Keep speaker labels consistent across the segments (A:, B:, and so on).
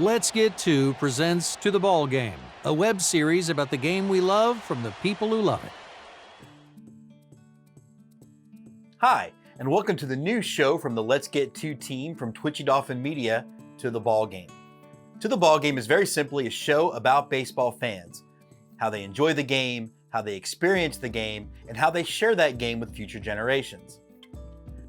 A: Let's Get To presents To the Ballgame, a web series about the game we love from the people who love it.
B: Hi, and welcome to the new show from the Let's Get To team from Twitchy Dolphin Media, To the Ballgame. To the Ballgame is very simply a show about baseball fans, how they enjoy the game, how they experience the game, and how they share that game with future generations.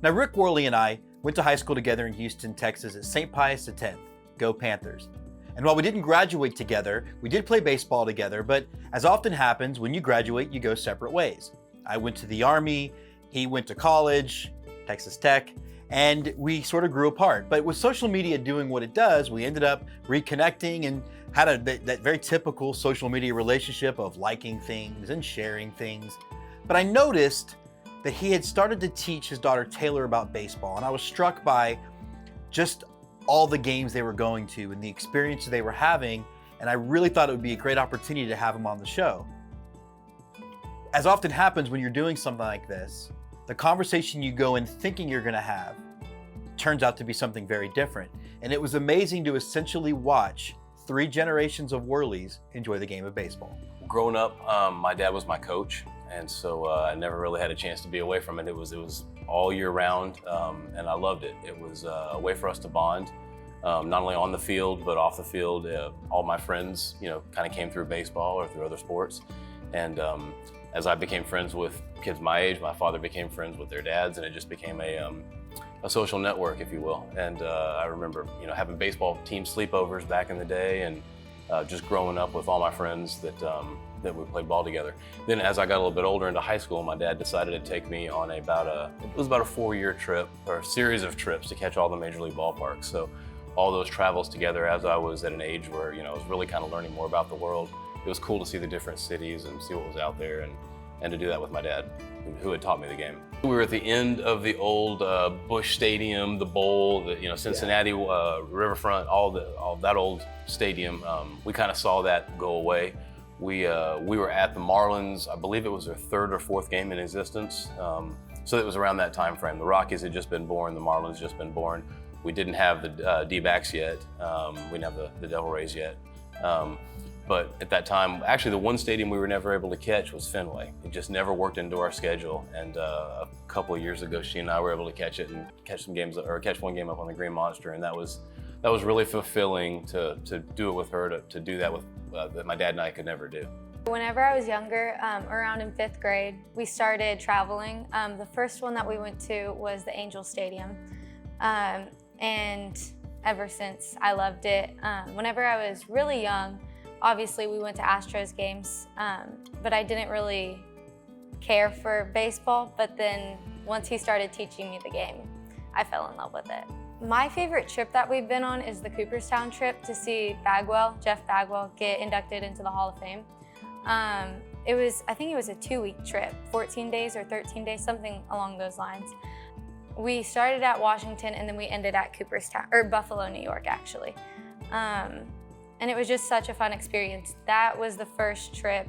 B: Now, Rick Worley and I went to high school together in Houston, Texas at St. Pius X. Go Panthers. And while we didn't graduate together, we did play baseball together, but as often happens, when you graduate, you go separate ways. I went to the Army, he went to college, Texas Tech, and we sort of grew apart. But with social media doing what it does, we ended up reconnecting and had that very typical social media relationship of liking things and sharing things. But I noticed that he had started to teach his daughter Taylor about baseball, and I was struck by just all the games they were going to and the experiences they were having, and I really thought it would be a great opportunity to have him on the show. As often happens when you're doing something like this, the conversation you go in thinking you're going to have turns out to be something very different. And it was amazing to essentially watch 3 generations of Worleys enjoy the game of baseball.
C: Growing up, my dad was my coach, and so I never really had a chance to be away from it. It was all year round, and I loved it. It was a way for us to bond, not only on the field, but off the field. All my friends, kind of came through baseball or through other sports. And as I became friends with kids my age, my father became friends with their dads, and it just became a social network, if you will. And I remember, having baseball team sleepovers back in the day, and just growing up with all my friends that we played ball together. Then as I got a little bit older into high school, my dad decided to take me on about a 4-year trip, or a series of trips to catch all the major league ballparks. So all those travels together as I was at an age where, I was really kind of learning more about the world. It was cool to see the different cities and see what was out there, and to do that with my dad, who had taught me the game. We were at the end of the old Busch Stadium, the Bowl, the Cincinnati Riverfront, all that old stadium. We kind of saw that go away. We were at the Marlins. I believe it was their 3rd or 4th game in existence. So it was around that time frame. The Rockies had just been born. The Marlins just been born. We didn't have the D-backs yet. We didn't have the Devil Rays yet. But at that time, actually the one stadium we were never able to catch was Fenway. It just never worked into our schedule. And a couple of years ago, she and I were able to catch it and catch one game up on the Green Monster. And that was really fulfilling to do it with her, to do that with that my dad and I could never do.
D: Whenever I was younger, around in 5th grade, we started traveling. The first one that we went to was the Angel Stadium. And ever since, I loved it. Whenever I was really young, obviously we went to Astros games, but I didn't really care for baseball. But then once he started teaching me the game, I fell in love with it. My favorite trip that we've been on is the Cooperstown trip to see Jeff Bagwell, get inducted into the Hall of Fame. I think it was a 2-week trip, 14 days or 13 days, something along those lines. We started at Washington and then we ended at Buffalo, New York, actually. And it was just such a fun experience. That was the first trip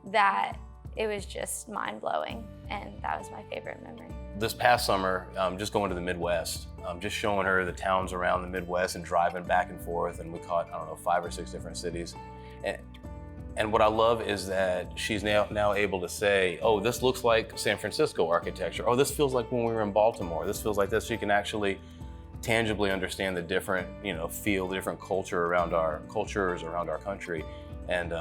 D: that it was just mind-blowing, and that was my favorite memory.
C: This past summer, just going to the Midwest, just showing her the towns around the Midwest and driving back and forth, and we caught, 5 or 6 different cities. And what I love is that she's now able to say, oh, this looks like San Francisco architecture. Oh, this feels like when we were in Baltimore. This feels like this. She can actually tangibly understand the different, feel, the different cultures around our country. And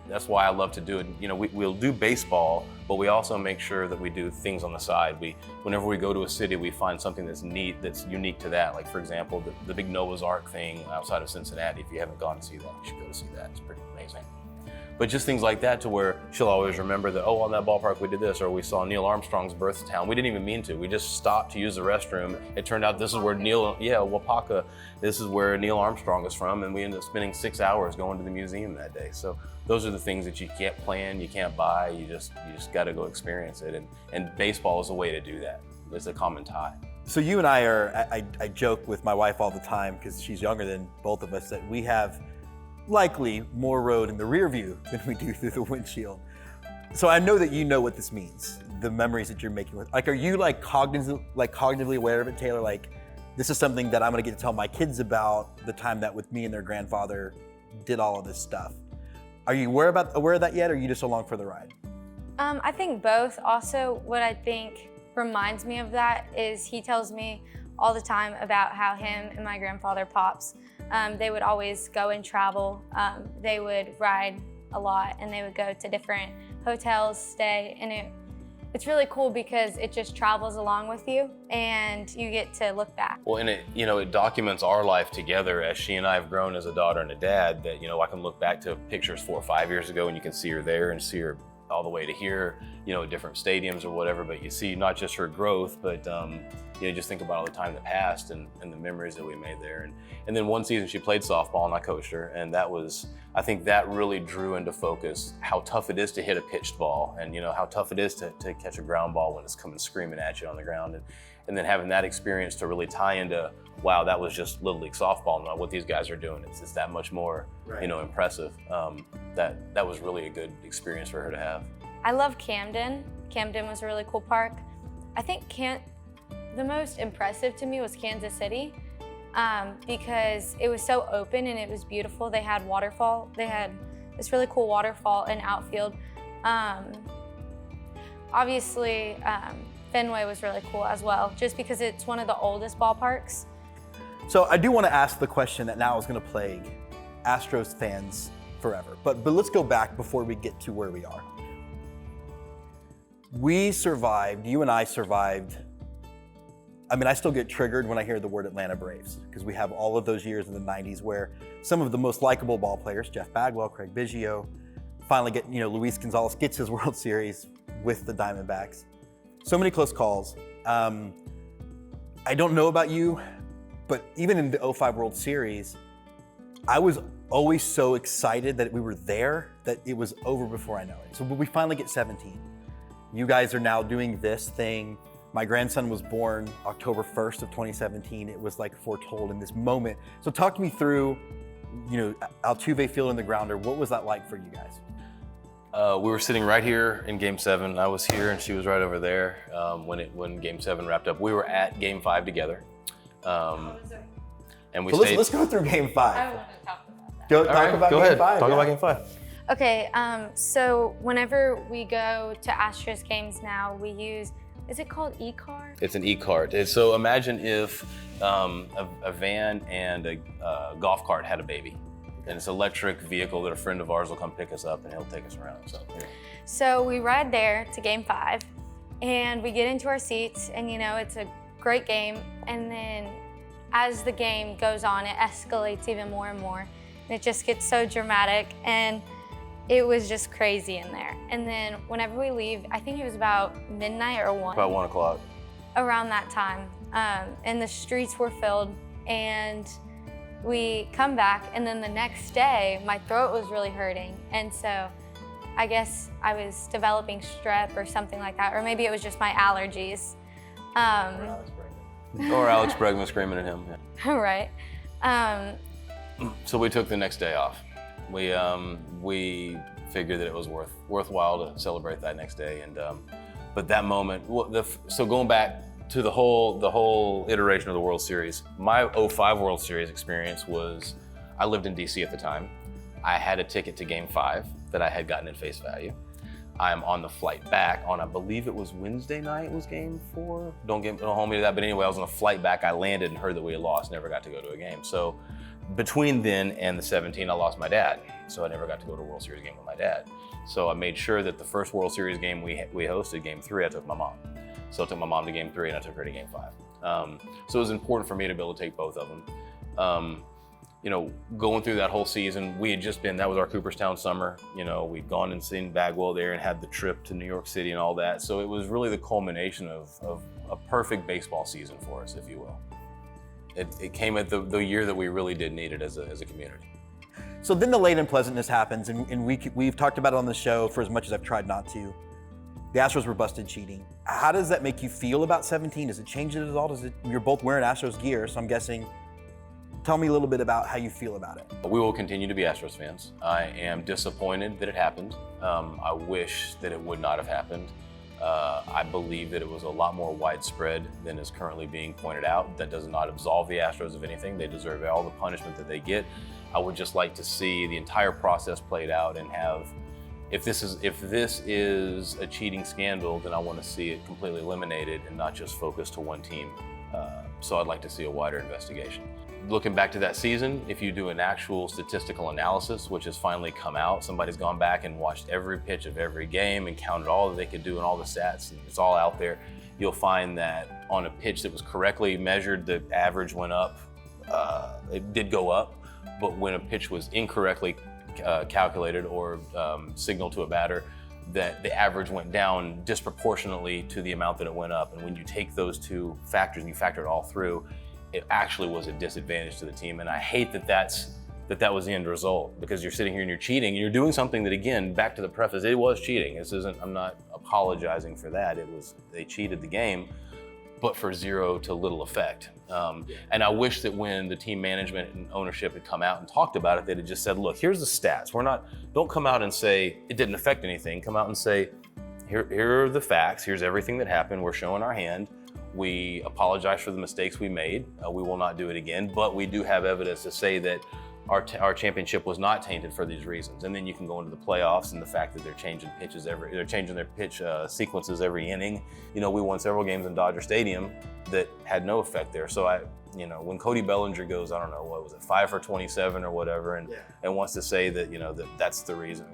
C: that's why I love to do it. We'll do baseball, but we also make sure that we do things on the side. Whenever we go to a city, we find something that's neat, that's unique to that. Like, for example, the big Noah's Ark thing outside of Cincinnati. If you haven't gone to see that, you should go to see that. It's pretty amazing. But just things like that, to where she'll always remember that, oh, on that ballpark we did this, or we saw Neil Armstrong's birth town. We didn't even mean to. We just stopped to use the restroom. It turned out this is where Wapaka, this is where Neil Armstrong is from, and we ended up spending 6 hours going to the museum that day. So those are the things that you can't plan, you can't buy, you just got to go experience it. And baseball is a way to do that. It's a common tie.
B: So you and I joke with my wife all the time, because she's younger than both of us, that we have likely more road in the rear view than we do through the windshield. So I know that you know what this means, the memories that you're making with, are you cognitively aware of it, Taylor? this is something that I'm gonna get to tell my kids about, the time that with me and their grandfather did all of this stuff. Are you aware of that yet, or are you just along for the ride?
D: I think both. Also, what I think reminds me of that is he tells me all the time about how him and my grandfather Pops, they would always go and travel. They would ride a lot and they would go to different hotels, stay, and it's really cool because it just travels along with you and you get to look back.
C: Well, and it documents our life together as she and I have grown as a daughter and a dad, that, I can look back to pictures 4 or 5 years ago and you can see her there and see her all the way to here, different stadiums or whatever, but you see not just her growth, but just think about all the time that passed and the memories that we made there. And then one season she played softball and I coached her, and I think that really drew into focus how tough it is to hit a pitched ball, and how tough it is to catch a ground ball when it's coming screaming at you on the ground. And then having that experience to really tie into, wow, that was just Little League softball, not what these guys are doing. It's that much more,
B: right,
C: impressive. That was really a good experience for her to have.
D: I love Camden. Camden was a really cool park. I think the most impressive to me was Kansas City, because it was so open and it was beautiful. They had waterfall. They had this really cool waterfall in outfield. Obviously, Fenway was really cool as well, just because it's one of the oldest ballparks.
B: So I do want to ask the question that now is going to plague Astros fans forever. But let's go back before we get to where we are. We survived, you and I survived. I mean, I still get triggered when I hear the word Atlanta Braves, because we have all of those years in the 90s where some of the most likable ball players, Jeff Bagwell, Craig Biggio, finally get, Luis Gonzalez gets his World Series with the Diamondbacks. So many close calls. I don't know about you, but even in the 05 World Series, I was always so excited that we were there that it was over before I know it. So we finally get 17. You guys are now doing this thing. My grandson was born October 1st of 2017. It was like foretold in this moment. So talk to me through, Altuve Field in the grounder. What was that like for you guys?
C: We were sitting right here in Game 7. I was here and she was right over there when Game 7 wrapped up. We were at Game 5 together. And we stayed.
B: Let's go through Game 5.
D: I wanted to talk about that.
C: Go ahead. Talk about Game 5.
D: Okay, so whenever we go to Astros games now, we use, is it called e-card?
C: It's an e-cart. So imagine if a van and a golf cart had a baby. And it's an electric vehicle that a friend of ours will come pick us up and he'll take us around.
D: So we ride there to Game 5 and we get into our seats and it's a great game. And then as the game goes on, it escalates even more and more. And it just gets so dramatic and it was just crazy in there. And then whenever we leave, I think it was about midnight or 1.
C: About 1 o'clock.
D: Around that time. And the streets were filled and we come back, and then the next day, my throat was really hurting. And so I guess I was developing strep or something like that, or maybe it was just my allergies.
C: Or Alex Bregman screaming at him. Yeah.
D: Right.
C: So we took the next day off. We figured that it was worthwhile to celebrate that next day. And but that moment, so going back to the whole iteration of the World Series, my 05 World Series experience was, I lived in DC at the time. I had a ticket to Game 5 that I had gotten at face value. I'm on the flight back on, I believe it was Wednesday night was Game 4. Don't hold me to that, but anyway, I was on the flight back. I landed and heard that we had lost, never got to go to a game. So between then and the 17, I lost my dad. So I never got to go to a World Series game with my dad. So I made sure that the first World Series game we hosted, Game 3, I took my mom. So I took my mom to Game 3 and I took her to Game 5. So it was important for me to be able to take both of them. Going through that whole season, we had just been, that was our Cooperstown summer. We'd gone and seen Bagwell there and had the trip to New York City and all that. So it was really the culmination of a perfect baseball season for us, if you will. It came at the year that we really did need it as a community.
B: So then the late unpleasantness happens, and we've talked about it on the show for as much as I've tried not to. The Astros were busted cheating. How does that make you feel about 17? Does it change it at all? You're both wearing Astros gear, so I'm guessing. Tell me a little bit about how you feel about it.
C: We will continue to be Astros fans. I am disappointed that it happened. I wish that it would not have happened. I believe that it was a lot more widespread than is currently being pointed out. That does not absolve the Astros of anything. They deserve all the punishment that they get. I would just like to see the entire process played out and have, if this is a cheating scandal, then I want to see it completely eliminated and not just focused to one team. So I'd like to see a wider investigation. Looking back to that season, if you do an actual statistical analysis, which has finally come out, somebody's gone back and watched every pitch of every game and counted all that they could do and all the stats, and it's all out there, you'll find that on a pitch that was correctly measured, the average went up. It did go up, but when a pitch was incorrectly calculated or signaled to a batter, that the average went down disproportionately to the amount that it went up. And when you take those two factors and you factor it all through, it actually was a disadvantage to the team. And I hate that that was the end result, because you're sitting here and you're cheating and you're doing something that, again, back to the preface, it was cheating. I'm not apologizing for that. They cheated the game, but for zero to little effect. And I wish that when the team management and ownership had come out and talked about it, they'd have just said, look, here's the stats. Don't come out and say it didn't affect anything. Come out and say, here are the facts. Here's everything that happened. We're showing our hand. We apologize for the mistakes we made. We will not do it again, but we do have evidence to say that our championship was not tainted for these reasons. And then you can go into the playoffs and the fact that they're changing their pitch sequences every inning. We won several games in Dodger Stadium that had no effect there. So when Cody Bellinger goes, I don't know, what was it, 5 for 27 or whatever, and wants to say that, that's the reason,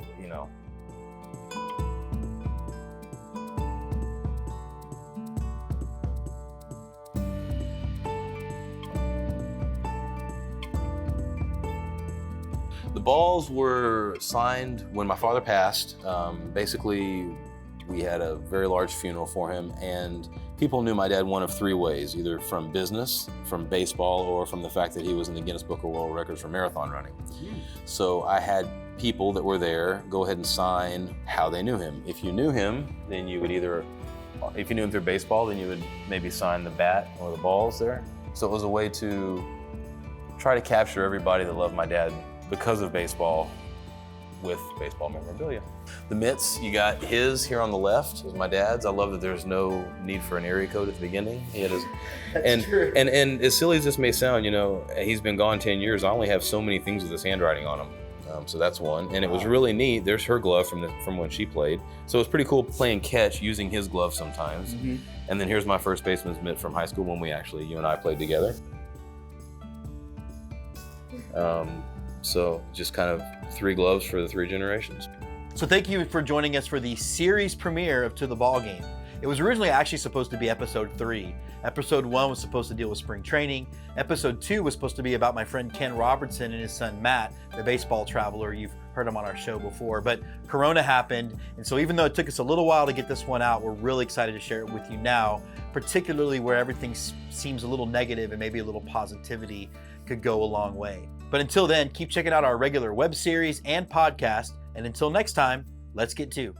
C: The balls were signed when my father passed. Basically, we had a very large funeral for him, and people knew my dad one of three ways, either from business, from baseball, or from the fact that he was in the Guinness Book of World Records for marathon running. So I had people that were there go ahead and sign how they knew him. If you knew him, then you would if you knew him through baseball, then you would maybe sign the bat or the balls there. So it was a way to try to capture everybody that loved my dad because of baseball with baseball memorabilia. The mitts, you got his here on the left, was my dad's. I love that there's no need for an area code at the beginning. He had his,
B: True.
C: and as silly as this may sound, he's been gone 10 years. I only have so many things with his handwriting on them. So that's one, and it was really neat. There's her glove from when she played. So it's pretty cool playing catch using his glove sometimes. And then here's my first baseman's mitt from high school when you and I played together. So just kind of 3 gloves for the 3 generations.
B: So thank you for joining us for the series premiere of To the Ballgame. It was originally actually supposed to be episode 3. Episode 1 was supposed to deal with spring training. Episode 2 was supposed to be about my friend Ken Robertson and his son Matt, the baseball traveler. You've heard him on our show before, but Corona happened. And so even though it took us a little while to get this one out, we're really excited to share it with you now, particularly where everything seems a little negative and maybe a little positivity could go a long way. But until then, keep checking out our regular web series and podcast. And until next time, let's get to